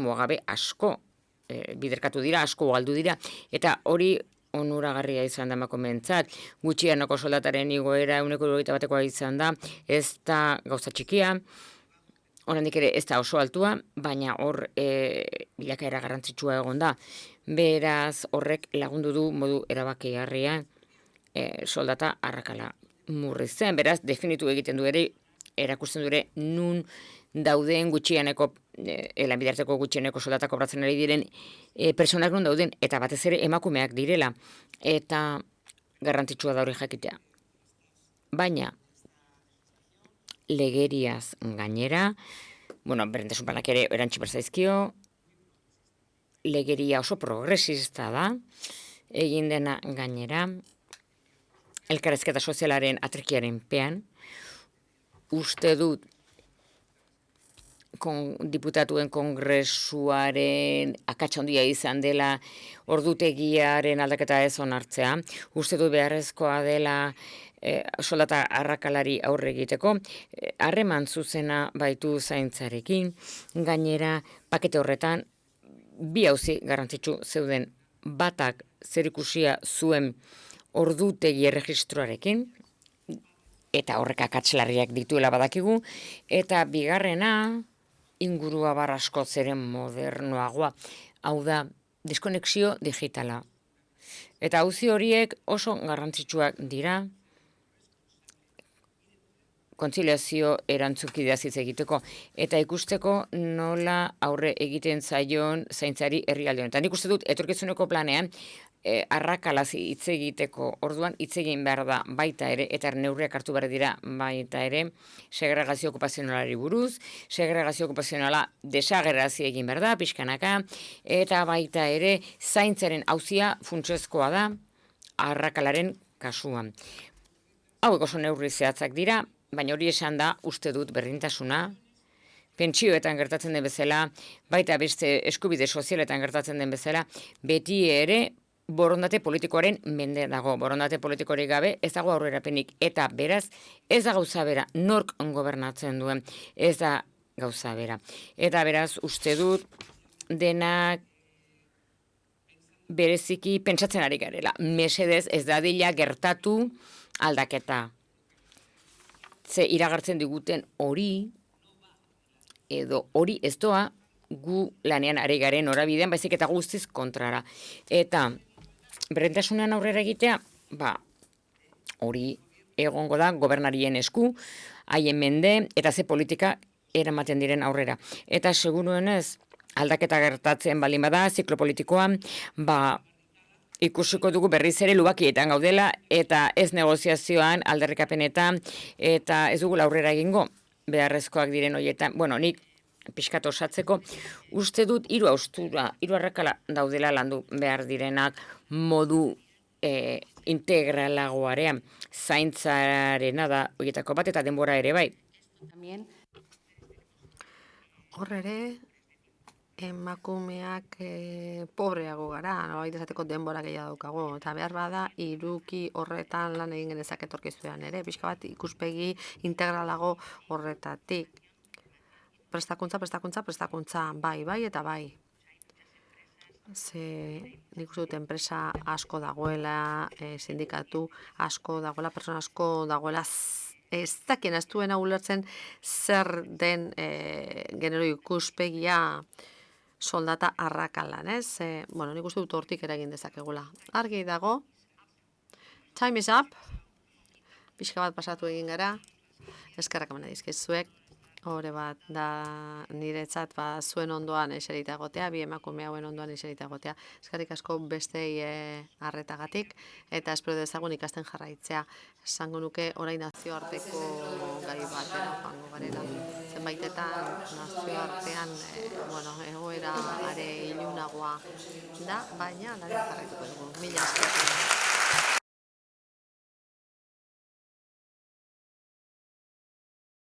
S5: mugagabe asko biderkatu dira, asko galdu dira, eta hori onuragarria izan da emakumeentzat, gutxieneko soldataren igoera 1,21 izan da, ez da gauza txikia, oraindik ere ez da oso altua, baina hor bilakaera garrantzitsua egon da. Beraz, horrek lagundu du modu erabakigarrian soldata arrakala murrizten. Beraz, definitu egiten du ere, erakusten du ere nun dauden gutxieneko, lanbidearteko gutxieneko soldata kobratzen ari diren personak nun dauden, eta batez ere emakumeak direla, eta garrantzitsua da hori jakitea. Baina, legeriaz gainera, berdintasun planak ere erantsi berzaizkio, legeria oso progresista da, egin dena gainera, elkarrezketa sozialaren atrekiaren pean, uste dut diputatuen kongresuaren akatsa handia izan dela ordutegiaren aldaketa ez onartzea. Uste dut beharrezkoa dela soldata arrakalari aurre egiteko, harreman zuzena baitu zaintzarekin, gainera pakete horretan bi auzi garrantzitsu zeuden, batak zerikusia zuen ordutegi erregistroarekin, eta horrek akatslarriak dituela badakigu, eta bigarrena ingurua asko zeren modernoagoa, hau da deskonexio digitala. Eta auzi horiek oso garrantzitsuak dira, kontziliazio erantzukideaz hitz egiteko, eta ikusteko nola aurre egiten zaion zaintzari herrialde honetan. Nik uste dut, etorkizuneko planean, arrakalaz hitz egiteko orduan hitz egin behar da baita ere, eta neurriak hartu behar dira baita ere, segregazio okupazionalari buruz, segregazio okupazionala desagerrazio egin behar da, pixkanaka, eta baita ere, zaintzaren auzia funtsezkoa da, arrakalaren kasuan. Hauek oso neurri zehatzak dira, baina hori esan da, uste dut berdintasuna, pentsioetan gertatzen den bezala, baita beste eskubide sozialetan gertatzen den bezala, beti ere borondate politikoaren mende dago. Borondate politikorik gabe ez dago aurrerapenik, eta beraz ez da gauza bera, nork gobernatzen duen, ez da gauza bera. Eta beraz uste dut denak bereziki pentsatzen ari garela. Mesedez ez dadila gertatu aldaketa. Ze iragartzen diguten hori, edo hori ez doa gu lanean ari garen norabidean, baizik eta guztiz kontrara. Eta berdintasunean aurrera egitea, hori egongo da gobernarien esku, haien mende, eta ze politika eramaten diren aurrera. Eta seguruenez, aldaketa gertatzen baldin bada, ziklo politikoan, ikusiko dugu berriz ere lubakietan gaudela, eta ez negoziazioan, alderrikapenetan, eta ez dugu aurrera egingo, beharrezkoak diren horietan. Bueno, nik pixkat osatzeko, uste dut hiru arrakala daudela landu behar direnak modu integralagoarean, zaintzarena da horietako bat, eta denbora ere bai.
S2: Hor ere, emakumeak pobreago gara, nolabait esateko denbora gehiago daukago, eta behar bada hiruki horretan lan egin genezak etorkizunean ere, pixka bat ikuspegi integralago horretatik. Prestakuntza, bai eta bai. Nik uste dut enpresa asko dagoela, sindikatu asko dagoela, persona asko dagoela, ez dakien ez duena ulertzen zer den genero ikuspegia soldata arrakalan, ez? Nik uste dut hortik eragin dezakegula. Argi dago, time is up, pixka bat pasatu egin gara, eskerrak emana dizkizuek, hore bat da niretzat zuen ondoan eserita egotea, bi emakume hauen ondoan eserita egotea. Eskerrik asko bestei arretagatik, eta espero dezagun ikasten jarraitzea. Esango nuke orain nazioarteko gai batera joango garela. Zenbaitetan nazioartean egoera are ilunagoa da, baina lan jarraituko dugu. Mila esker.